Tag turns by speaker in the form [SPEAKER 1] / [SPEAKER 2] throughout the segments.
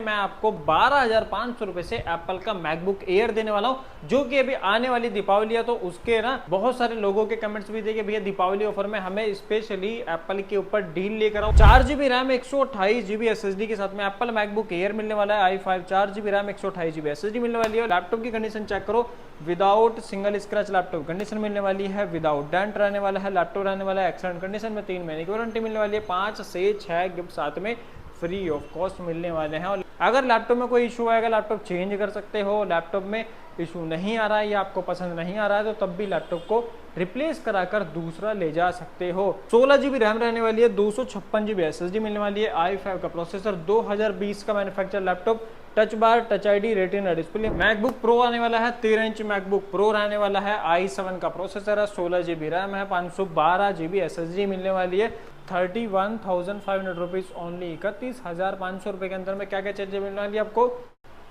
[SPEAKER 1] मैं आपको 12,500 रुपए से एप्पल का मैकबुक एयर देने वाला हूं, जो कि अभी आने वाली दीपावली है। तो उसके ना बहुत सारे लोगों के कमेंट्स भी थे कि भैया दीपावली ऑफर में हमें स्पेशली एप्पल के ऊपर डील लेकर आओ। 4GB रैम 128GB SSD के साथ में एप्पल मैकबुक एयर मिलने वाला है। i5 4GB RAM 128GB SSD मिलने वाली है। लैपटॉप की कंडीशन चेक करो, without single scratch laptop condition मिलने वाली है, विदाउट डेंट रहने वाला है, लैपटॉप रहने वाला है एक्सीलेंट कंडीशन में, 3 महीने की वारंटी मिलने वाली है, 5 से 6 गिफ्ट साथ में फ्री ऑफ कॉस्ट मिलने वाले हैं। और अगर लैपटॉप में कोई इशू आएगा, लैपटॉप चेंज कर सकते हो। लैपटॉप में इशू नहीं आ रहा है या आपको पसंद नहीं आ रहा है तो तब भी लैपटॉप को रिप्लेस कराकर दूसरा ले जा सकते हो। 16GB रैम रहने वाली है, 256GB SSD मिलने वाली है, i5 का प्रोसेसर, 2020 का manufacture laptop, touch bar, touch ID, retina display. MacBook pro आने वाला है, 13 इंच मैकबुक प्रो रहने वाला है, i7 का प्रोसेसर है, 16GB रैम है, 512GB SSD मिलने वाली है, 31,500 रुपीज ओनली, 31,500 रुपए के अंदर में क्या क्या चीजें मिलने वाली है आपको।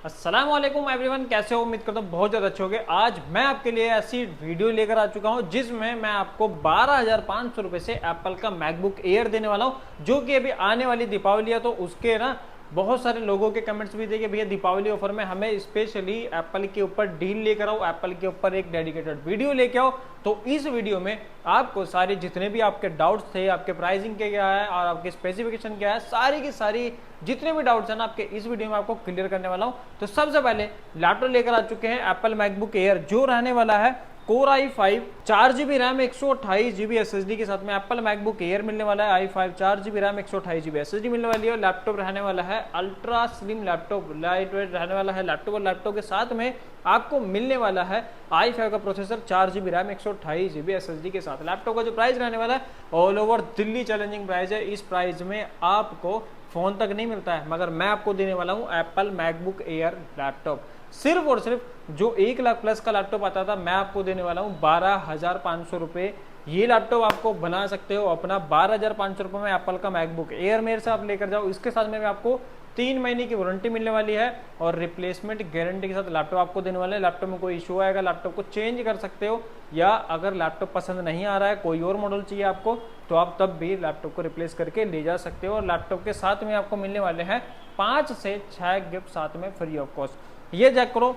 [SPEAKER 1] अस्सलाम वालेकुम एवरीवन, कैसे हो? उम्मीद करता हूँ बहुत ज़्यादा अच्छे होंगे। आज मैं आपके लिए ऐसी वीडियो लेकर आ चुका हूँ जिसमें मैं आपको 12,500 रुपए से एप्पल का मैकबुक एयर देने वाला हूँ, जो कि अभी आने वाली दीपावली है। तो उसके ना बहुत सारे लोगों के कमेंट्स भी थे कि भैया दीपावली ऑफर में हमें स्पेशली एप्पल के ऊपर डील लेकर आओ, एप्पल के ऊपर एक डेडिकेटेड वीडियो लेके आओ। तो इस वीडियो में आपको सारे जितने भी आपके डाउट्स थे, आपके प्राइसिंग के क्या है और आपके स्पेसिफिकेशन क्या है, सारी की सारी जितने भी डाउट्स हैं ना आपके इस वीडियो में आपको क्लियर करने वाला हूं। तो सबसे पहले लैपटॉप लेकर आ चुके हैं एप्पल मैकबुक एयर, जो रहने वाला है core i5 4GB RAM 128GB SSD के साथ में एप्पल मैकबुक एयर मिलने वाला है। i5 4GB RAM 128GB SSD मिलने वाली है। लैपटॉप रहने वाला है ultra slim laptop, light weight रहने वाला है लैपटॉप, और लैपटॉप के साथ में आपको मिलने वाला है i5 का processor, 4GB RAM 128GB SSD के साथ। लैपटॉप का जो प्राइस रहने वाला है all over Delhi challenging price है। इस प्राइस में आपको फोन तक नहीं मिलता है, मगर मैं आपको देने वाला हूं एप्पल मैकबुक एयर लैपटॉप। सिर्फ और सिर्फ जो 1 लाख प्लस का लैपटॉप आता था, मैं आपको देने वाला हूं 12,500 रुपए। ये लैपटॉप आपको बना सकते हो अपना 12,500 रुपए में। एप्पल का मैकबुक एयर मेरे से आप लेकर जाओ, इसके साथ में आपको 3 महीने की वारंटी मिलने वाली है और रिप्लेसमेंट गारंटी के साथ लैपटॉप आपको देने वाले हैं। लैपटॉप में कोई इशू आएगा, लैपटॉप को चेंज कर सकते हो, या अगर लैपटॉप पसंद नहीं आ रहा है, कोई और मॉडल चाहिए आपको, तो आप तब भी लैपटॉप को रिप्लेस करके ले जा सकते हो। और लैपटॉप के साथ में आपको मिलने वाले हैं 5 से 6 गिफ्ट साथ में फ्री ऑफ कॉस्ट। ये चेक करो,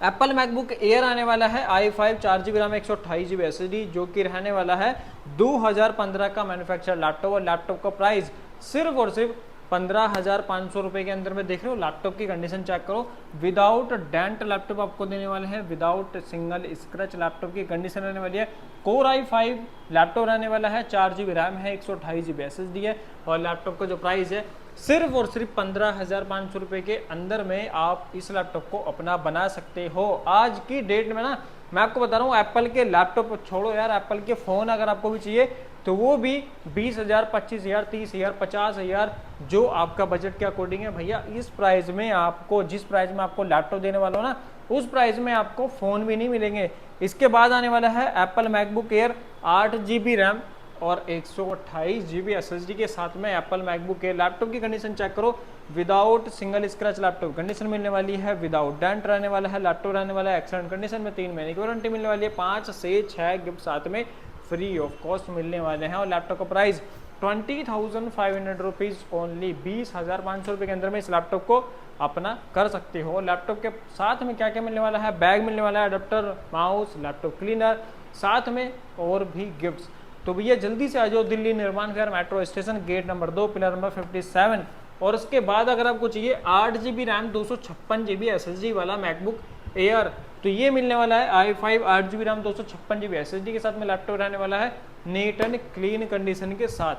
[SPEAKER 1] एप्पल मैकबुक एयर आने वाला है i5 4GB RAM 128GB SSD, जो कि रहने वाला है 2015 का मैन्युफैक्चर लैपटॉप, और लैपटॉप का प्राइस सिर्फ और सिर्फ 15,500 रुपए के अंदर में। देख रहे हो लैपटॉप की कंडीशन चेक करो, विदाउट डेंट लैपटॉप आपको देने वाले हैं, विदाउट सिंगल स्क्रैच लैपटॉप की कंडीशन रहने वाली है। कोर i5 लैपटॉप रहने वाला है, 4GB रैम है, 128GB SSD है, और लैपटॉप का जो प्राइस है सिर्फ और सिर्फ 15,500 रुपए के अंदर में आप इस लैपटॉप को अपना बना सकते हो। आज की डेट में ना मैं आपको बता रहा हूँ, एप्पल के लैपटॉप छोड़ो यार, एप्पल के फ़ोन अगर आपको भी चाहिए तो वो भी 20,000, 25,000, 30,000, 50,000, जो आपका बजट के अकॉर्डिंग है भैया। इस प्राइस में आपको, जिस प्राइस में आपको लैपटॉप देने वाला हो ना, उस प्राइस में आपको फ़ोन भी नहीं मिलेंगे। इसके बाद आने वाला है Apple MacBook air 8GB RAM और 128GB SSD के साथ में एप्पल मैकबुक एयर। लैपटॉप की कंडीशन चेक करो, without single scratch laptop condition मिलने वाली है, विदाउट डेंट रहने वाला है, लैपटॉप रहने वाला है एक्सीलेंट कंडीशन में, 3 महीने की वारंटी मिलने वाली है, 5 से 6 गिफ्ट साथ में फ्री ऑफ कॉस्ट मिलने वाले हैं। और लैपटॉप का प्राइस 20,500 रुपीज ओनली, 20,500 रुपये के अंदर में इस लैपटॉप को अपना कर सकते हो। लैपटॉप के साथ में क्या क्या मिलने वाला है, बैग मिलने वाला है, अडेप्टर, माउस, लैपटॉप क्लीनर, साथ में और भी गिफ्ट्स। तो भैया जल्दी से आ जाओ Delhi Nirman Vihar metro station, gate number 2, pillar number 57। और उसके बाद अगर आपको चाहिए 8GB रैम 256GB SSD वाला मैकबुक एयर, तो ये मिलने वाला है i5 8GB RAM 256GB SSD के साथ में। लैपटॉप रहने वाला है नीट एंड क्लीन कंडीशन के साथ,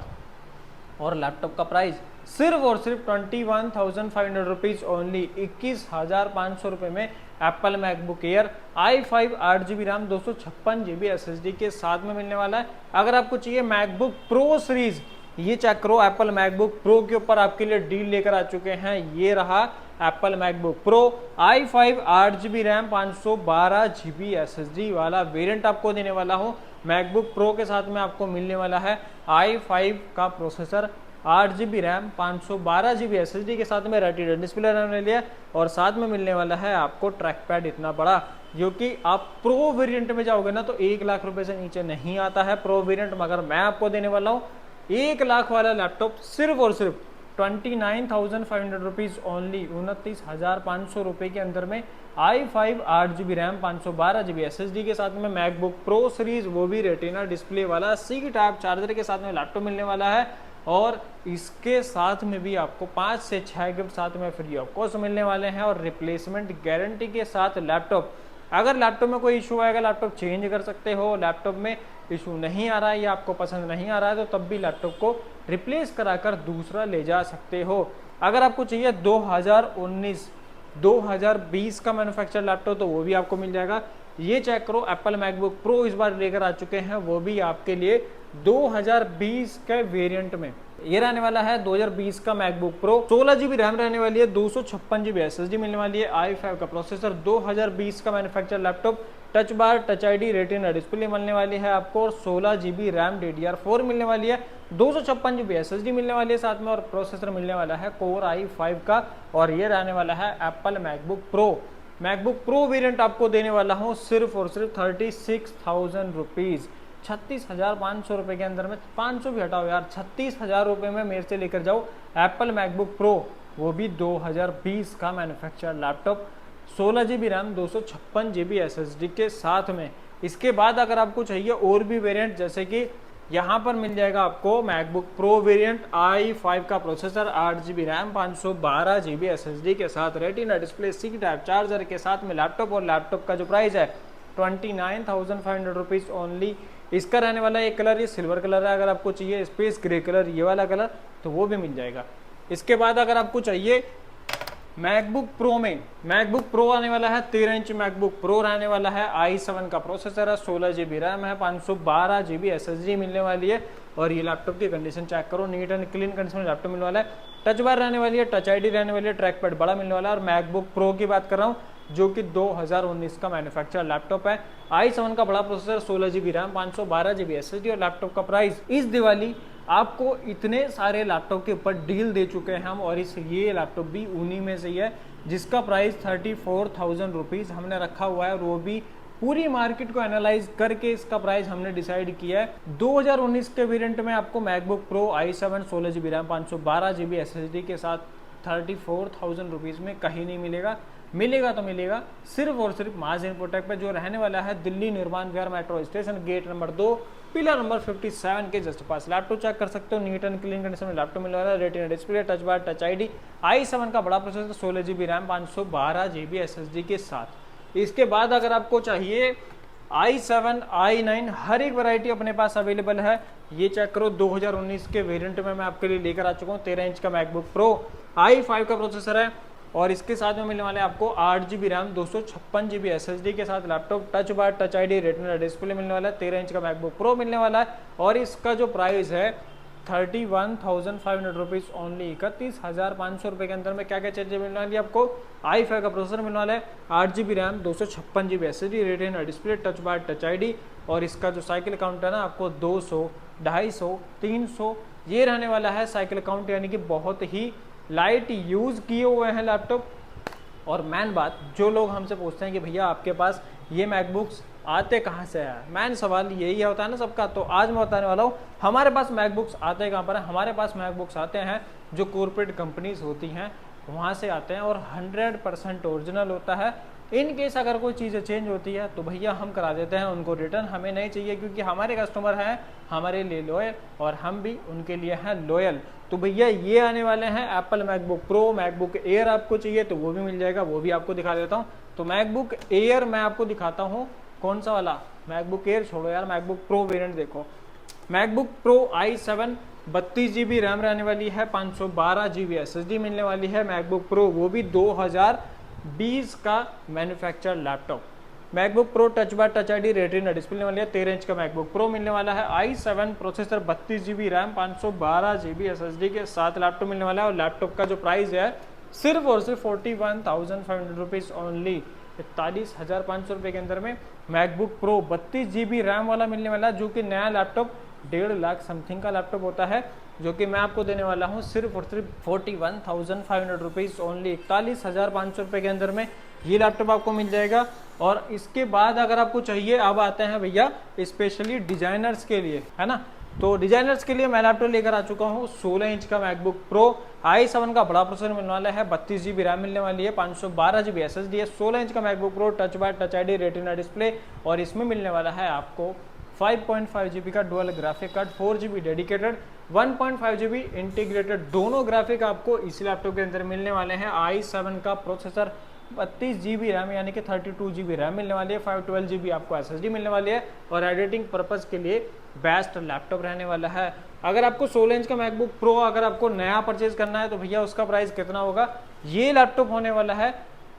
[SPEAKER 1] और लैपटॉप का प्राइस सिर्फ और सिर्फ 21,500 रुपीज ओनली, 21,500 रुपये में Apple MacBook air i5 8GB RAM 256GB SSD के साथ में मिलने वाला है। अगर आपको चाहिए मैकबुक प्रो सीरीज, ये चेक करो, एप्पल मैकबुक प्रो के ऊपर आपके लिए डील लेकर आ चुके हैं। ये रहा Apple MacBook pro i5 8GB RAM 512GB SSD वाला वेरिएंट आपको देने वाला हूँ। मैकबुक प्रो के साथ में आपको मिलने वाला है i5 का processor, 8GB RAM 512GB SSD के साथ में, रेटिना डिस्प्ले रहने वाली है, और साथ में मिलने वाला है आपको ट्रैक पैड इतना बड़ा, जो कि आप प्रो वेरिएंट में जाओगे ना तो 1 लाख रुपए से नीचे नहीं आता है प्रो वेरिएंट, मगर मैं आपको देने वाला हूँ 1 लाख वाला लैपटॉप सिर्फ और सिर्फ 29,500 रुपीज़ ओनली, 29,500 रुपये के अंदर में i5 8GB RAM 512GB SSD के साथ में मैकबुक प्रो सीरीज, वो भी रेटिना डिस्प्ले वाला, सी टाइप चार्जर के साथ में लैपटॉप मिलने वाला है। और इसके साथ में भी आपको 5 से 6 गिफ्ट साथ में फ्री ऑफ कॉस्ट मिलने वाले हैं और रिप्लेसमेंट गारंटी के साथ लैपटॉप। अगर लैपटॉप में कोई इशू आएगा, लैपटॉप चेंज कर सकते हो। लैपटॉप में इशू नहीं आ रहा है या आपको पसंद नहीं आ रहा है तो तब भी लैपटॉप को रिप्लेस कराकर दूसरा ले जा सकते हो। अगर आपको चाहिए 2019 2020 का मैन्युफैक्चर लैपटॉप तो वो भी आपको मिल जाएगा। ये चेक करो, एप्पल मैकबुक प्रो इस बार लेकर आ चुके हैं, वो भी आपके लिए 2020 के वेरिएंट में। ये रहने वाला है 2020 का मैकबुक प्रो, 16GB रैम रहने वाली है, 256GB SSD मिलने वाली है, i5 का प्रोसेसर, 2020 का manufacture laptop, touch bar, touch ID, retina display मिलने वाली है आपको और 16GB रैम DDR4 मिलने वाली है, 256GB SSD मिलने वाली है साथ में और प्रोसेसर मिलने वाला है कोर i5 का। और ये रहने वाला है Apple MacBook pro. MacBook pro variant आपको देने वाला हूँ सिर्फ और सिर्फ 36,000 रुपीज़, 36,500 रुपये के अंदर में। 500 भी हटाओ यार, 36,000 रुपये में मेरे से लेकर जाओ एप्पल मैकबुक प्रो, वो भी 2020 का manufacture laptop, 16GB RAM 256GB SSD के साथ में। इसके बाद अगर आपको चाहिए और भी वेरिएंट, जैसे कि यहाँ पर मिल जाएगा आपको मैकबुक प्रो वेरिएंट, i5 का processor, 8GB RAM 512GB SSD के साथ, retina display, C type charger के साथ में लैपटॉप। और लैपटॉप का जो प्राइस है 29,500 रुपीज़ ओनली। इसका रहने वाला एक कलर ये सिल्वर कलर है, अगर आपको चाहिए स्पेस ग्रे कलर ये वाला कलर तो वो भी मिल जाएगा। इसके बाद अगर आपको चाहिए मैकबुक प्रो में, मैकबुक प्रो आने वाला है 13 इंच मैकबुक प्रो रहने वाला है, i7 का प्रोसेसर है, 16GB रैम है, 512GB SSD मिलने वाली है। और ये लैपटॉप की कंडीशन चेक करो, नीट एंड क्लीन कंडीशन में लैपटॉप मिलने वाला है। टच बार रहने वाली है, टच आईडी रहने वाली है, ट्रैक पैड बड़ा मिलने वाला है। और मैकबुक प्रो की बात कर रहा हूँ जो कि 2019 का मैन्युफैक्चर लैपटॉप है, i7 का बड़ा processor, 16GB RAM, 512GB SSD। और लैपटॉप का प्राइस इस दिवाली आपको इतने सारे लैपटॉप के ऊपर डील दे चुके हैं हम, और इस ये लैपटॉप भी उन्हीं में से ही है जिसका प्राइस 34,000 रुपीज़ हमने रखा हुआ है। और वो भी पूरी मार्केट को एनालाइज करके इसका प्राइस हमने डिसाइड किया है। 2019 के वेरिएंट में आपको MacBook pro i7 16GB RAM 512GB SSD के साथ 34,000 रुपीज़ में कहीं नहीं मिलेगा। मिलेगा तो मिलेगा सिर्फ और सिर्फ माज इन्फोटेक पे, जो रहने वाला है Delhi Nirman Vihar metro station, gate number 2, pillar number 57 के जस्ट पास। लैपटॉप चेक कर सकते हो, नीट एंड क्लीन कंडीशन में लैपटॉप मिलने वाला है, retina display, touch bar, touch ID, i7 का बड़ा processor, 16GB RAM, 512GB SSD के साथ। इसके बाद अगर आपको चाहिए i7 i9 हर एक वैरायटी अपने पास अवेलेबल है। ये चेक करो, 2019 के वेरिएंट में मैं आपके लिए लेकर आ चुका हूँ। 13 इंच का मैकबुक प्रो, i5 का प्रोसेसर है और इसके साथ में मिलने वाले आपको 8GB रैम 256GB SSD के साथ laptop, touch bar, touch ID, retina display मिलने वाला है। 13 इंच का मैकबुक प्रो मिलने वाला है और इसका जो प्राइस है 31,500 रुपीज़ ओनली, 31,500 रुपये के अंदर में। क्या क्या चीज़ें मिलने वाली है आपको? i5 का प्रोसेसर मिलने वाला है, 8GB RAM 256GB SSD, retina display, touch bar, touch ID. और इसका जो साइकिल काउंट है ना आपको 200, 250, 300 ये रहने वाला है साइकिल काउंट, यानी कि बहुत ही लाइट यूज़ किए हुए हैं लैपटॉप। और मैन बात, जो लोग हमसे पूछते हैं कि भैया आपके पास ये मैकबुक्स आते कहाँ से है, मैन सवाल यही होता है ना सबका। तो आज मैं बताने वाला हूँ हमारे पास मैकबुक्स आते कहाँ पर है। हमारे पास मैकबुक्स आते हैं जो कॉर्पोरेट कंपनीज होती हैं वहाँ से आते हैं और 100% ओरिजिनल होता है। इन केस अगर कोई चीज़ें चेंज होती है तो भैया हम करा देते हैं उनको रिटर्न, हमें नहीं चाहिए क्योंकि हमारे कस्टमर हैं हमारे लिए लॉयल और हम भी उनके लिए हैं लॉयल। तो भैया ये आने वाले हैं Apple MacBook pro, MacBook air आपको चाहिए तो वो भी मिल जाएगा, वो भी आपको दिखा देता हूँ। तो मैकबुक एयर मैं आपको दिखाता हूँ, कौन सा वाला, मैकबुक एयर छोड़ो यार, मैकबुक प्रो वेरिएंट देखो। MacBook pro i7 32GB RAM रहने वाली है, 512GB SSD मिलने वाली है। मैकबुक प्रो वो भी 2020 का manufacture laptop. MacBook pro touch bar, touch ID, retina display वाली है। 13 इंच का मैकबुक प्रो मिलने वाला है, i7 processor, 32GB RAM, 512GB SSD के साथ लैपटॉप मिलने वाला है। और लैपटॉप का जो प्राइस है सिर्फ और सिर्फ 41,500 रुपीज़ ओनली, 41,500 रुपये के अंदर में मैकबुक प्रो 32GB रैम वाला मिलने वाला है, जो कि नया लैपटॉप 1.5 लाख समथिंग का लैपटॉप होता है, जो कि मैं आपको देने वाला हूँ सिर्फ और सिर्फ 41,500 रुपीज़ ओनली, 41,500 रुपये के अंदर में ये लैपटॉप आपको मिल जाएगा। और इसके बाद अगर आपको चाहिए, अब आते हैं भैया स्पेशली डिजाइनर्स के लिए, है ना। तो डिजाइनर्स के लिए मैं लैपटॉप लेकर आ चुका हूँ 16 इंच का मैकबुक प्रो i7 का बड़ा प्रोसेसर मिलने वाला है, 32 GB रैम मिलने वाली है, 512 GB SSD है, 16 इंच का MacBook pro touch bar touch ID retina display, और इसमें मिलने वाला है आपको 5.5 GB का dual graphic card, 4 GB dedicated, 1.5 GB integrated, दोनों ग्राफिक आपको इस लैपटॉप के अंदर मिलने वाले हैं। i7 का प्रोसेसर, 32 GB रैम यानी कि 32 GB रैम मिलने वाली है, 512 GB आपको SSD मिलने वाली है, और एडिटिंग पर्पज़ के लिए बेस्ट लैपटॉप रहने वाला है। अगर आपको 16 इंच का मैकबुक प्रो अगर आपको नया परचेज करना है तो भैया उसका प्राइस कितना होगा, ये लैपटॉप होने वाला है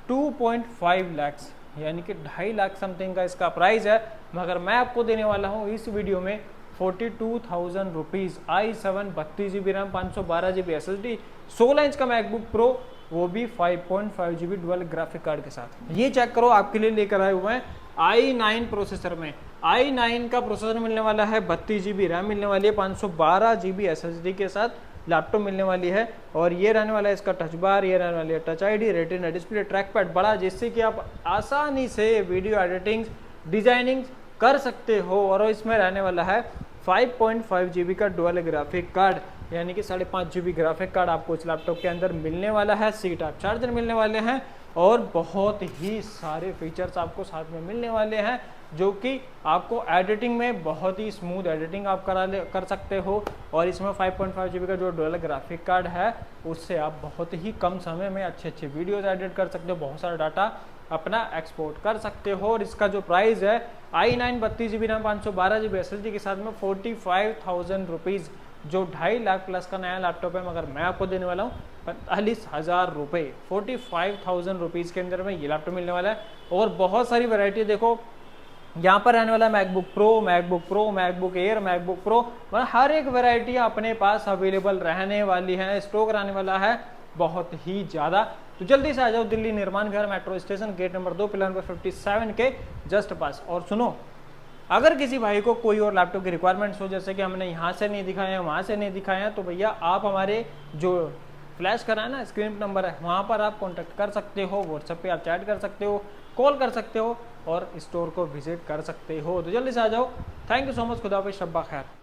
[SPEAKER 1] 2.5 लाख, यानी कि 2.5 लाख समथिंग का इसका प्राइस है, मगर मैं आपको देने वाला हूँ इस वीडियो में 42,000 rupees. i7 32 GB RAM 512 GB SSD 16 inch का मैकबुक प्रो, वो भी 5.5 GB डुअल ग्राफिक कार्ड के साथ। ये चेक करो, आपके लिए लेकर आए हुए हैं i9 प्रोसेसर में। i9 का प्रोसेसर मिलने वाला है, 32 GB रैम मिलने वाली है, 512 GB SSD के साथ लैपटॉप मिलने वाली है, और ये रहने वाला है इसका टच बार, ये रहने वाली है touch ID, retina display, track pad बड़ा, जिससे कि आप आसानी से वीडियो एडिटिंग डिजाइनिंग कर सकते हो। और इसमें रहने वाला है 5.5 GB का डुअल ग्राफिक कार्ड, यानी कि 5.5 GB ग्राफिक कार्ड आपको इस लैपटॉप के अंदर मिलने वाला है, सी टाइप चार्जर मिलने वाले हैं, और बहुत ही सारे फीचर्स आपको साथ में मिलने वाले हैं, जो कि आपको एडिटिंग में बहुत ही स्मूथ एडिटिंग आप कर सकते हो। और इसमें 5.5 GB का जो डुअल ग्राफिक कार्ड है, उससे आप बहुत ही कम समय में अच्छे अच्छे वीडियोस एडिट कर सकते हो, बहुत सारा डाटा अपना एक्सपोर्ट कर सकते हो। और इसका जो प्राइस है i9 32 GB RAM 512 GB SSD के साथ में 45,000 रुपीज़, जो 2.5 लाख प्लस का नया लैपटॉप है, मगर मैं आपको देने वाला हूँ 45,000 रुपये, 45,000 रुपीज़ के अंदर में ये लैपटॉप मिलने वाला है। और बहुत सारी वैरायटी देखो, यहाँ पर रहने वाला है MacBook pro, MacBook air, MacBook pro, मतलब हर एक वैरायटी अपने पास अवेलेबल रहने वाली है, स्टॉक रहने वाला है बहुत ही ज़्यादा। तो जल्दी से आ जाओ दिल्ली निर्माण घर metro station, gate number 2, pillar number 57 के जस्ट पास। और सुनो, अगर किसी भाई को कोई और लैपटॉप की रिक्वायरमेंट्स हो, जैसे कि हमने यहाँ से नहीं दिखाए हैं, वहाँ से नहीं दिखाए हैं, तो भैया आप हमारे जो फ्लैश करा है ना स्क्रीन नंबर है, वहाँ पर आप कॉन्टैक्ट कर सकते हो, व्हाट्सएप पे आप चैट कर सकते हो, कॉल कर सकते हो, और स्टोर को विजिट कर सकते हो। तो जल्दी से आ जाओ। थैंक यू सो मच, खुदा हाफिज़, शब्बा खैर।